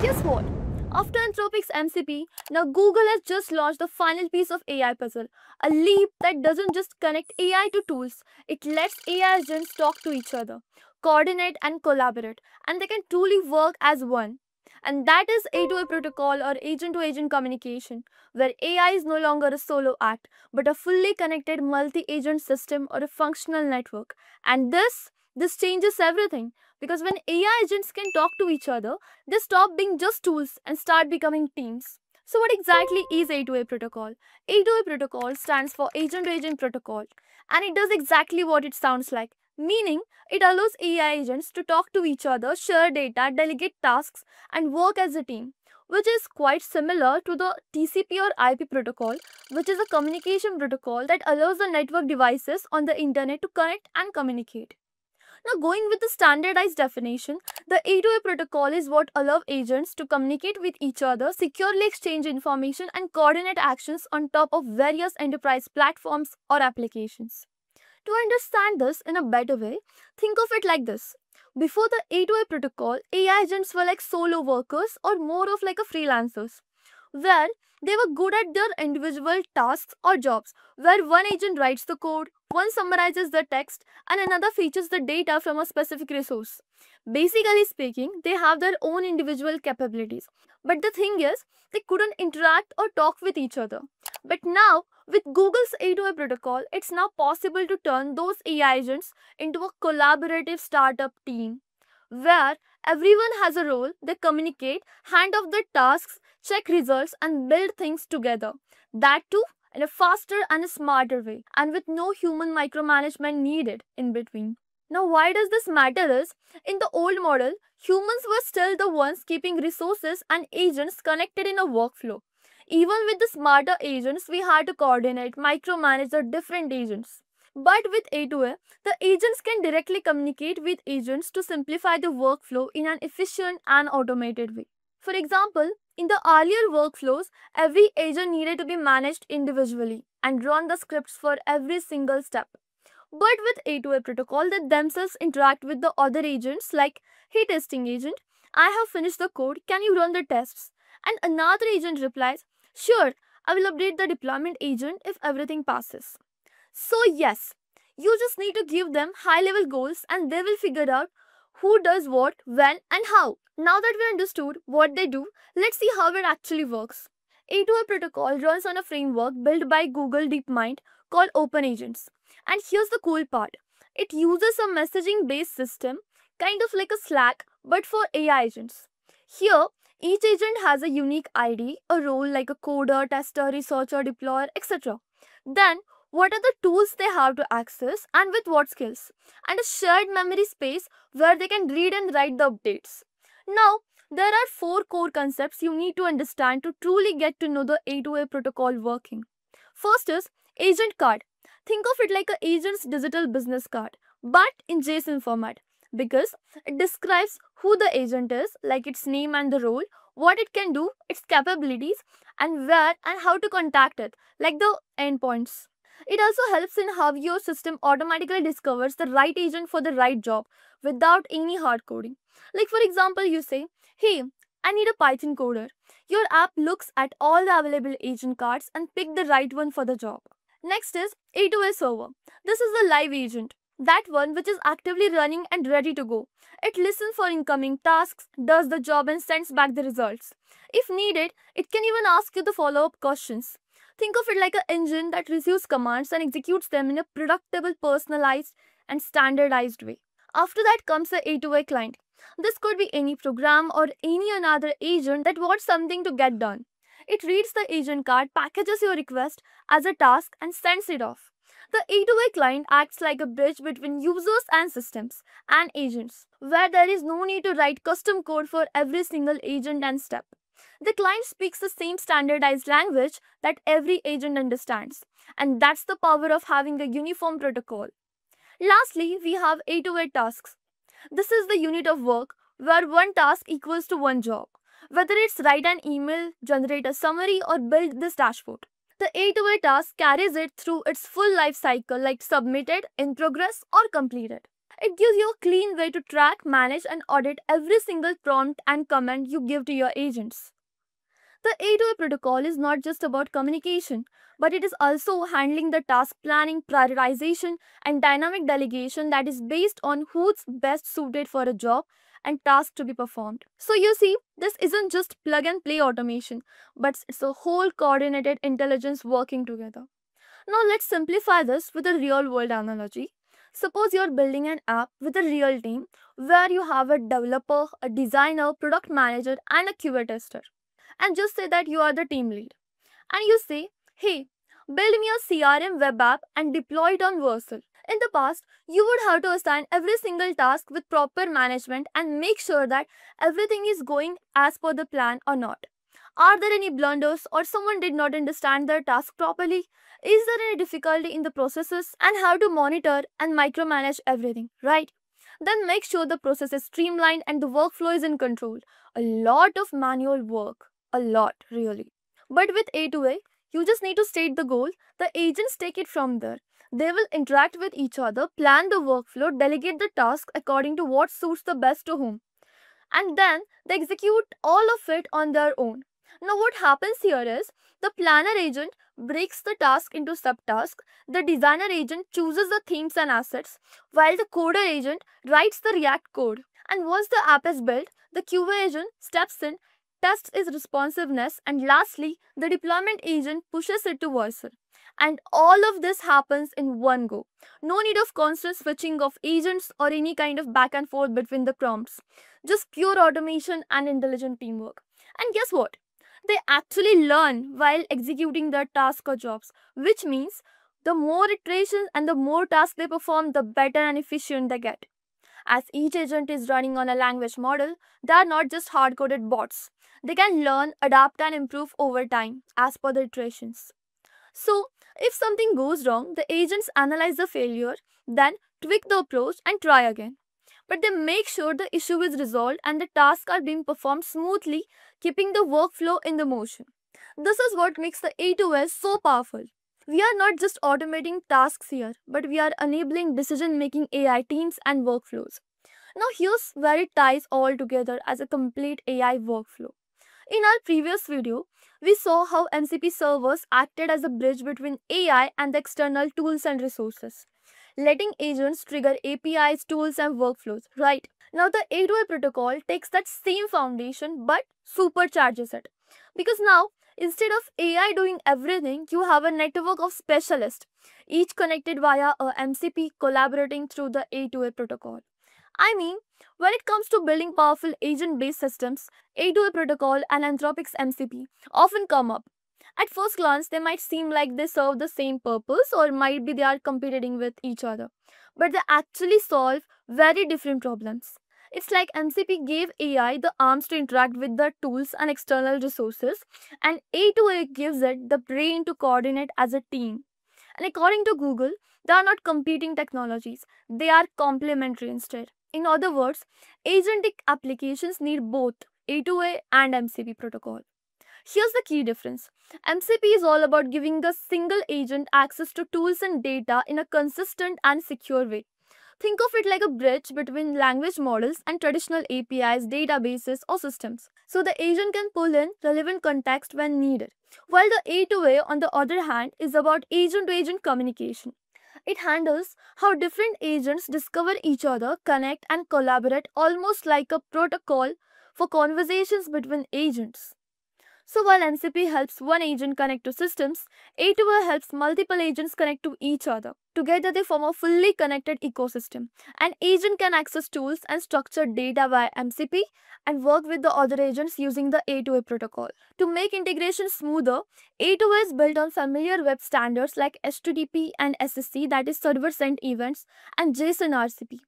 Guess what? After Anthropic's MCP, now Google has just launched the final piece of AI puzzle. A leap that doesn't just connect AI to tools, it lets AI agents talk to each other, coordinate and collaborate, and they can truly work as one. And that is A2A protocol or agent to agent communication, where AI is no longer a solo act, but a fully connected multi agent system or a functional network. And this changes everything because when AI agents can talk to each other, they stop being just tools and start becoming teams. So, what exactly is A2A protocol? A2A protocol stands for Agent to Agent Protocol, and it does exactly what it sounds like, meaning it allows AI agents to talk to each other, share data, delegate tasks, and work as a team, which is quite similar to the TCP or IP protocol, which is a communication protocol that allows the network devices on the internet to connect and communicate. Now, going with the standardized definition, the A2A protocol is what allows agents to communicate with each other, securely exchange information, and coordinate actions on top of various enterprise platforms or applications. To understand this in a better way, think of it like this. Before the A2A protocol, AI agents were like solo workers or more of like a freelancers, where they were good at their individual tasks or jobs, where one agent writes the code, one summarizes the text, and another fetches the data from a specific resource. Basically speaking, they have their own individual capabilities. But the thing is, they couldn't interact or talk with each other. But now, with Google's A2A protocol, it's now possible to turn those AI agents into a collaborative startup team where everyone has a role, they communicate, hand off the tasks, check results, and build things together. That too in a faster and a smarter way, and with no human micromanagement needed in between. Now, why does this matter is in the old model, humans were still the ones keeping resources and agents connected in a workflow. Even with the smarter agents, we had to coordinate, micromanage the different agents. But with A2A, the agents can directly communicate with agents to simplify the workflow in an efficient and automated way. For example, in the earlier workflows, every agent needed to be managed individually and run the scripts for every single step. But with A2A protocol, they themselves interact with the other agents like, hey testing agent, I have finished the code, can you run the tests? And another agent replies, sure, I will update the deployment agent if everything passes. So yes, you just need to give them high level goals and they will figure out who does what, when and how. Now that we understood what they do, let's see how it actually works. A2A protocol runs on a framework built by Google DeepMind called OpenAgents. And here's the cool part. It uses a messaging based system, kind of like a Slack, but for AI agents. Here, each agent has a unique ID, a role like a coder, tester, researcher, deployer, etc. Then, what are the tools they have to access and with what skills, and a shared memory space where they can read and write the updates. Now, there are four core concepts you need to understand to truly get to know the A2A protocol working. First is agent card. Think of it like an agent's digital business card, but in JSON format because it describes who the agent is, like its name and the role, what it can do, its capabilities, and where and how to contact it, like the endpoints. It also helps in how your system automatically discovers the right agent for the right job without any hard coding. Like, for example, you say, hey, I need a Python coder. Your app looks at all the available agent cards and pick the right one for the job. Next is A2A server. This is the live agent, that one which is actively running and ready to go. It listens for incoming tasks, does the job, and sends back the results. If needed, it can even ask you the follow up questions. Think of it like an engine that receives commands and executes them in a predictable, personalized, and standardized way. After that comes the A2A client. This could be any program or any another agent that wants something to get done. It reads the agent card, packages your request as a task, and sends it off. The A2A client acts like a bridge between users and systems and agents, where there is no need to write custom code for every single agent and step. The client speaks the same standardized language that every agent understands, and that's the power of having a uniform protocol. Lastly, we have A2A tasks. This is the unit of work where one task equals to one job, whether it's write an email, generate a summary, or build this dashboard. The A2A task carries it through its full life cycle like submitted, in progress, or completed. It gives you a clean way to track, manage, and audit every single prompt and command you give to your agents. The A2A protocol is not just about communication, but it is also handling the task planning, prioritization, and dynamic delegation that is based on who's best suited for a job and task to be performed. So you see, this isn't just plug and play automation, but it's a whole coordinated intelligence working together. Now let's simplify this with a real world analogy. Suppose you're building an app with a real team where you have a developer, a designer, product manager, and a QA tester. And just say that you are the team lead. And you say, hey, build me a CRM web app and deploy it on Vercel. In the past, you would have to assign every single task with proper management and make sure that everything is going as per the plan or not. Are there any blunders or someone did not understand their task properly? Is there any difficulty in the processes and how to monitor and micromanage everything, right? Then make sure the process is streamlined and the workflow is in control. A lot of manual work. A lot, really. But with A2A, you just need to state the goal. The agents take it from there. They will interact with each other, plan the workflow, delegate the task according to what suits the best to whom. And then they execute all of it on their own. Now, what happens here is the planner agent breaks the task into subtasks, the designer agent chooses the themes and assets, while the coder agent writes the React code. And once the app is built, the QA agent steps in, tests its responsiveness, and lastly, the deployment agent pushes it to Vercel. And all of this happens in one go. No need of constant switching of agents or any kind of back and forth between the prompts. Just pure automation and intelligent teamwork. And guess what? They actually learn while executing their tasks or jobs, which means the more iterations and the more tasks they perform, the better and efficient they get. As each agent is running on a language model, they are not just hard coded bots. They can learn, adapt, and improve over time as per the iterations. So, if something goes wrong, the agents analyze the failure, then tweak the approach and try again. But they make sure the issue is resolved and the tasks are being performed smoothly, keeping the workflow in the motion. This is what makes the A2S so powerful. We are not just automating tasks here, but we are enabling decision making AI teams and workflows. Now, here's where it ties all together as a complete AI workflow. In our previous video, we saw how MCP servers acted as a bridge between AI and the external tools and resources, letting agents trigger APIs, tools, and workflows, right? Now, the A2A protocol takes that same foundation but supercharges it. Because now, instead of AI doing everything, you have a network of specialists, each connected via a MCP collaborating through the A2A protocol. I mean, when it comes to building powerful agent-based systems, A2A protocol and Anthropic's MCP often come up. At first glance, they might seem like they serve the same purpose or might be they are competing with each other. But they actually solve very different problems. It's like MCP gave AI the arms to interact with the tools and external resources, and A2A gives it the brain to coordinate as a team. And according to Google, they are not competing technologies, they are complementary instead. In other words, agentic applications need both A2A and MCP protocol. Here's the key difference. MCP is all about giving a single agent access to tools and data in a consistent and secure way. Think of it like a bridge between language models and traditional APIs, databases, or systems. So the agent can pull in relevant context when needed. While the A2A, on the other hand, is about agent to agent communication. It handles how different agents discover each other, connect, and collaborate almost like a protocol for conversations between agents. So while MCP helps one agent connect to systems, A2A helps multiple agents connect to each other. Together they form a fully connected ecosystem. An agent can access tools and structured data via MCP and work with the other agents using the A2A protocol. To make integration smoother, A2A is built on familiar web standards like HTTP and SSE, that is server sent events, and JSON RCP,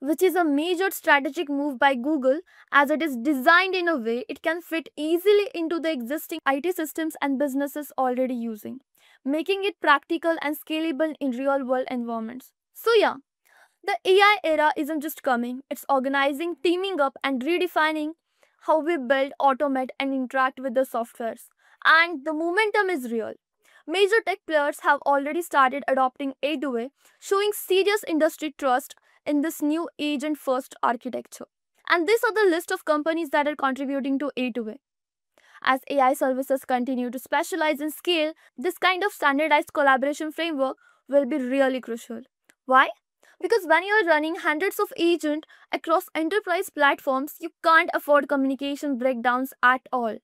which is a major strategic move by Google as it is designed in a way it can fit easily into the existing IT systems and businesses already using, making it practical and scalable in real world environments. So yeah, the AI era isn't just coming, it's organizing, teaming up and redefining how we build, automate and interact with the softwares. And the momentum is real. Major tech players have already started adopting A2A, showing serious industry trust in this new agent first architecture. And these are the list of companies that are contributing to A2A. As AI services continue to specialize and scale, this kind of standardized collaboration framework will be really crucial. Why? Because when you're running hundreds of agents across enterprise platforms, you can't afford communication breakdowns at all.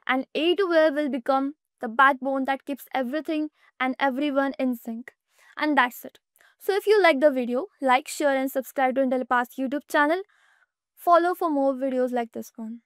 And A2A will become the backbone that keeps everything and everyone in sync. And that's it. So if you like the video, like, share and subscribe to IntelliPath YouTube channel. Follow for more videos like this one.